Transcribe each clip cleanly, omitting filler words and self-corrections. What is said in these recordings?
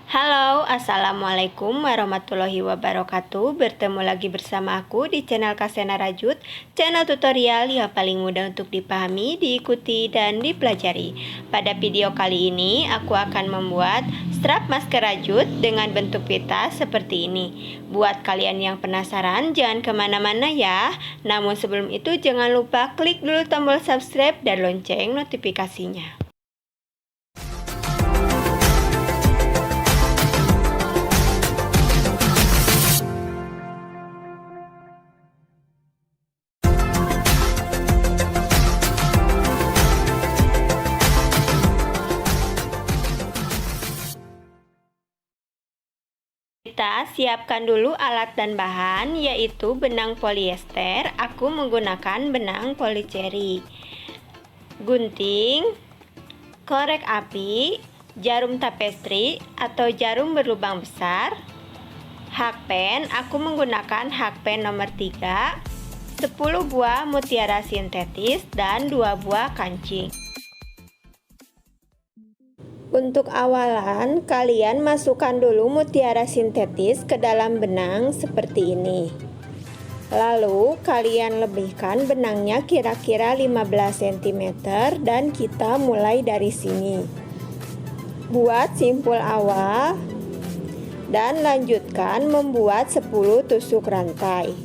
Halo, assalamualaikum warahmatullahi wabarakatuh. Bertemu lagi bersama aku di channel Kasena Rajut, channel tutorial yang paling mudah untuk dipahami, diikuti, dan dipelajari. Pada video kali ini, aku akan membuat strap masker rajut dengan bentuk pita seperti ini. Buat kalian yang penasaran, jangan kemana-mana ya. Namun sebelum itu, jangan lupa klik dulu tombol subscribe dan lonceng notifikasinya. Kita siapkan dulu alat dan bahan, yaitu benang polyester. Aku menggunakan benang polyceri, gunting, korek api, jarum tapestri atau jarum berlubang besar, hakpen. Aku menggunakan hakpen nomor 3, 10 buah mutiara sintetis, dan 2 buah kancing. Untuk awalan, kalian masukkan dulu mutiara sintetis ke dalam benang seperti ini. Lalu, kalian lebihkan benangnya kira-kira 15 cm dan kita mulai dari sini. Buat simpul awal dan lanjutkan membuat 10 tusuk rantai.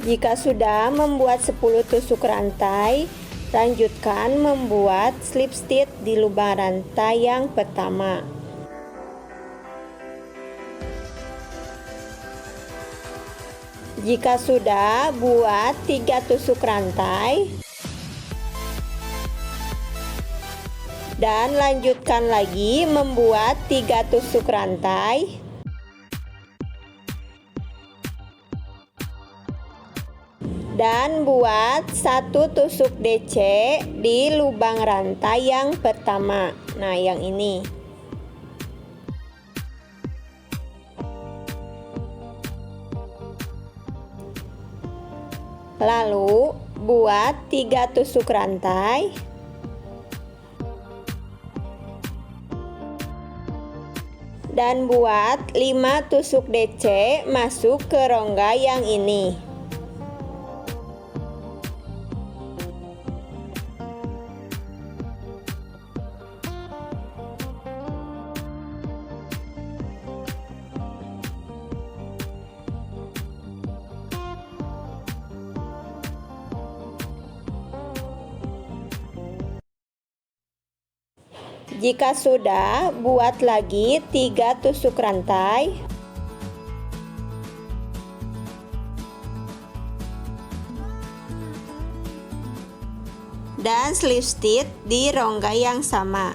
Jika sudah membuat 10 tusuk rantai, lanjutkan membuat slip stitch di lubang rantai yang pertama. Jika sudah, buat 3 tusuk rantai dan lanjutkan lagi membuat 3 tusuk rantai. Dan buat 1 tusuk DC di lubang rantai yang pertama. Nah, yang ini. Lalu buat 3 tusuk rantai. Dan buat 5 tusuk DC masuk ke rongga yang ini. Jika sudah, buat lagi 3 tusuk rantai. Dan slip stitch di rongga yang sama.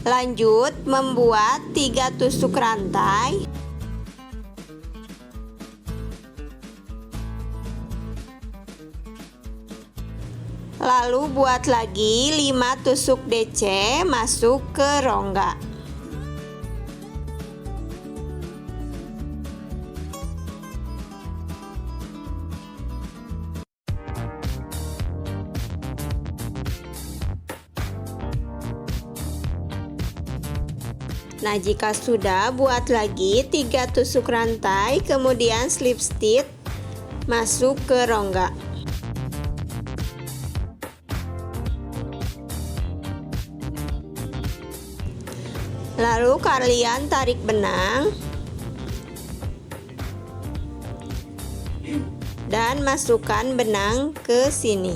Lanjut membuat 3 tusuk rantai. Lalu buat lagi 5 tusuk DC masuk ke rongga. Nah, jika sudah, buat lagi 3 tusuk rantai, kemudian slip stitch masuk ke rongga. Lalu kalian tarik benang dan masukkan benang ke sini.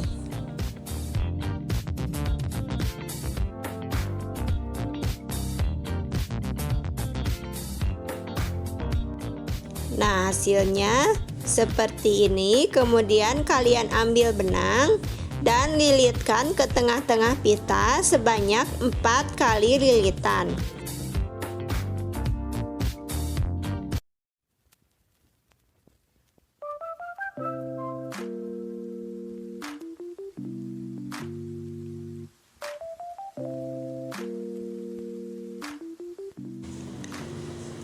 Nah, hasilnya seperti ini. Kemudian kalian ambil benang dan lilitkan ke tengah-tengah pita sebanyak 4 kali lilitan.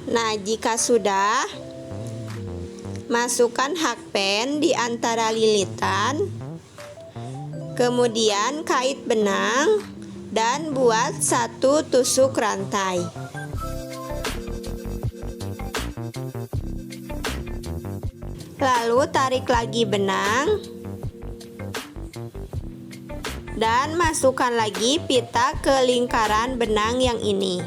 Nah, jika sudah, masukkan hakpen di antara lilitan, kemudian kait benang dan buat satu tusuk rantai. Lalu tarik lagi benang dan masukkan lagi pita ke lingkaran benang yang ini.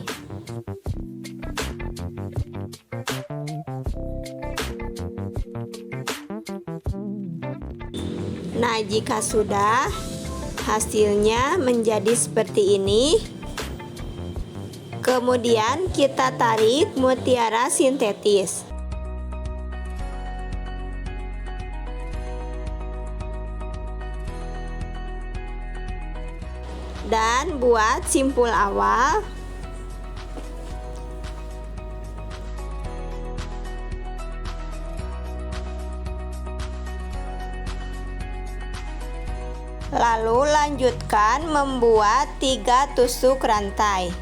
Nah, jika sudah, hasilnya menjadi seperti ini. Kemudian kita tarik mutiara sintetis. Dan buat simpul awal. Lalu lanjutkan membuat 3 tusuk rantai.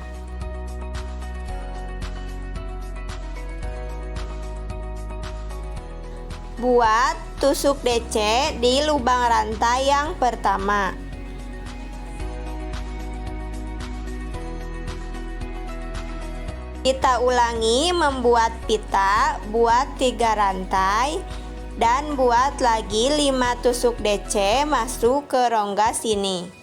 Buat tusuk DC di lubang rantai yang pertama. Kita ulangi membuat pita, buat 3 rantai dan buat lagi 5 tusuk DC masuk ke rongga sini.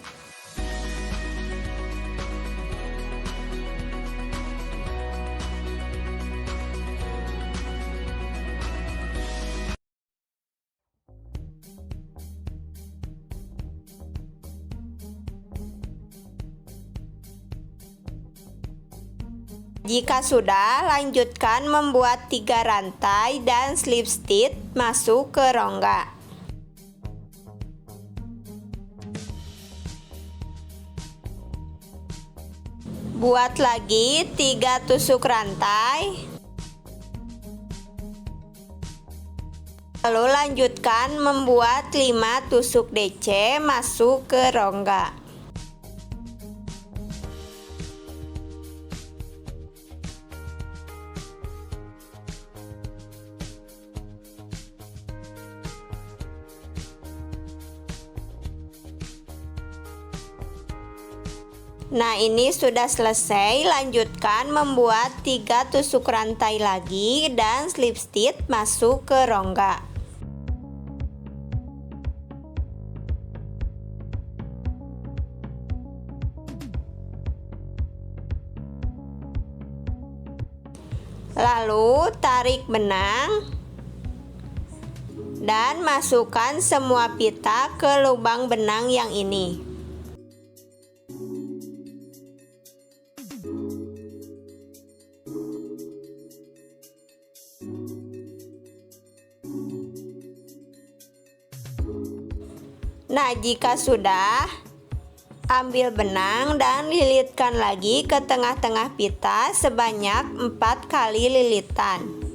Jika sudah, lanjutkan membuat 3 rantai dan slip stitch masuk ke rongga. Buat lagi 3 tusuk rantai. Lalu lanjutkan membuat 5 tusuk DC masuk ke rongga. Nah, ini sudah selesai. Lanjutkan membuat 3 tusuk rantai lagi dan slip stitch masuk ke rongga. Lalu tarik benang dan masukkan semua pita ke lubang benang yang ini. Nah, jika sudah, ambil benang dan lilitkan lagi ke tengah-tengah pita sebanyak 4 kali lilitan.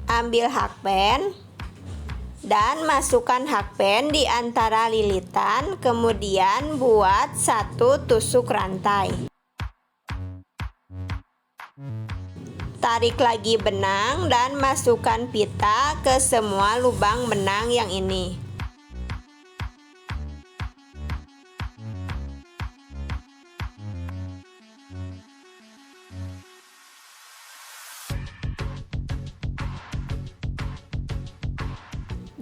Ambil hakpen dan masukkan hakpen di antara lilitan, kemudian buat 1 tusuk rantai. Tarik lagi benang dan masukkan pita ke semua lubang benang yang ini.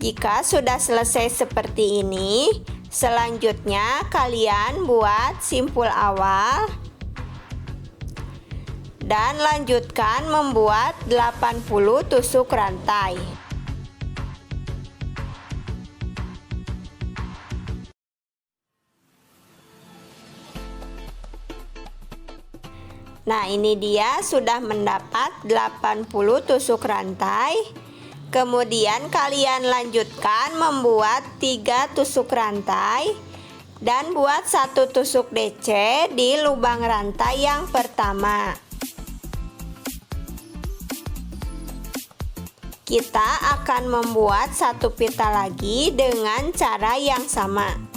Jika sudah selesai seperti ini, selanjutnya kalian buat simpul awal dan lanjutkan membuat 80 tusuk rantai. Nah, ini dia sudah mendapat 80 tusuk rantai. Kemudian kalian lanjutkan membuat 3 tusuk rantai Dan buat 1 tusuk DC di lubang rantai yang pertama. Kita akan membuat 1 pita lagi dengan cara yang sama.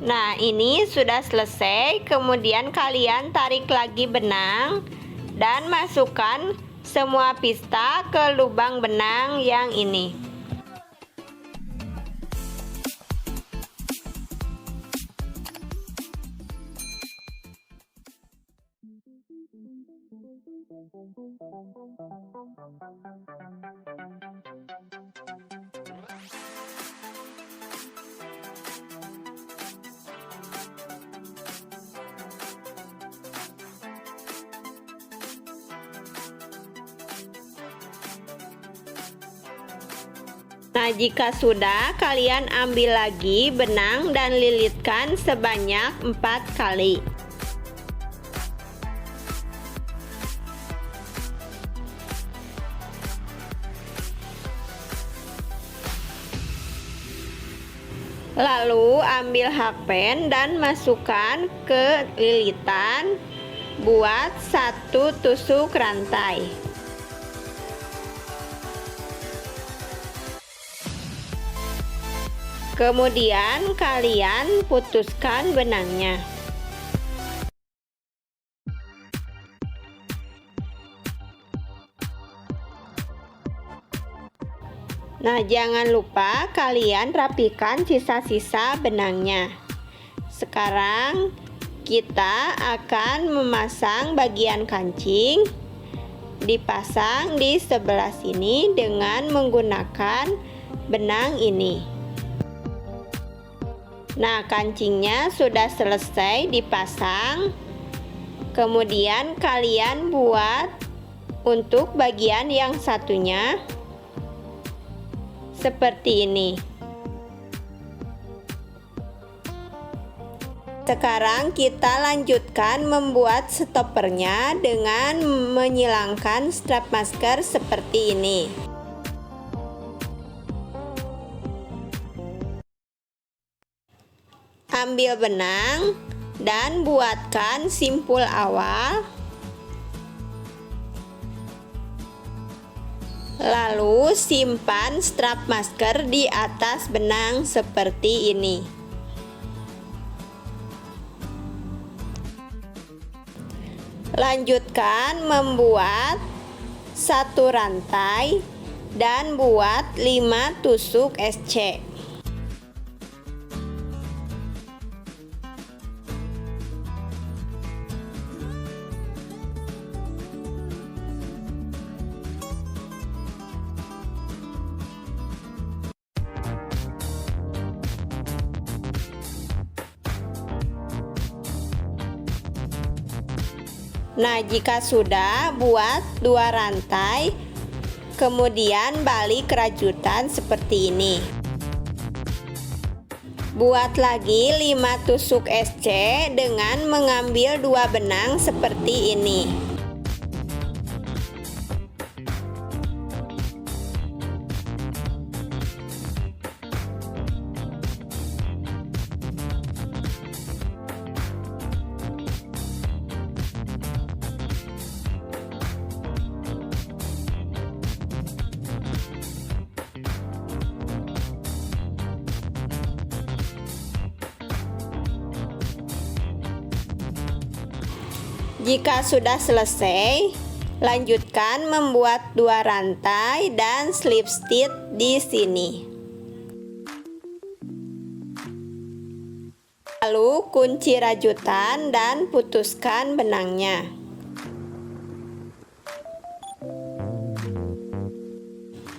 Nah, ini sudah selesai. Kemudian kalian tarik lagi benang dan masukkan semua pista ke lubang benang yang ini. Nah, jika sudah, kalian ambil lagi benang dan lilitkan sebanyak 4 kali. Lalu ambil hakpen dan masukkan ke lilitan, buat 1 tusuk rantai. Kemudian kalian putuskan benangnya. Nah, jangan lupa kalian rapikan sisa-sisa benangnya. Sekarang kita akan memasang bagian kancing. Dipasang di sebelah sini dengan menggunakan benang ini. Nah, kancingnya sudah selesai dipasang. Kemudian kalian buat untuk bagian yang satunya seperti ini. Sekarang kita lanjutkan membuat stoppernya dengan menyilangkan strap masker seperti ini. Ambil benang dan buatkan simpul awal, lalu simpan strap masker di atas benang seperti ini. Lanjutkan membuat 1 rantai dan buat 5 tusuk SC. Nah, jika sudah, buat 2 rantai, kemudian balik rajutan seperti ini. Buat lagi 5 tusuk SC dengan mengambil 2 benang seperti ini. Jika sudah selesai, lanjutkan membuat 2 rantai dan slip stitch di sini. Lalu kunci rajutan dan putuskan benangnya.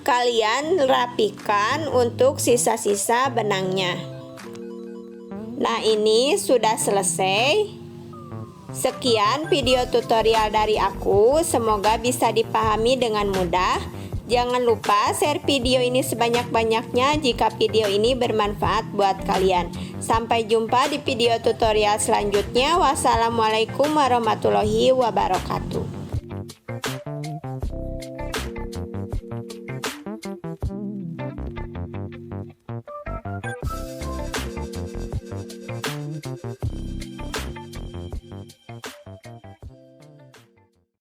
Kalian rapikan untuk sisa-sisa benangnya. Nah, ini sudah selesai. Sekian video tutorial dari aku, semoga bisa dipahami dengan mudah. Jangan lupa share video ini sebanyak-banyaknya jika video ini bermanfaat buat kalian. Sampai jumpa di video tutorial selanjutnya. Wassalamualaikum warahmatullahi wabarakatuh.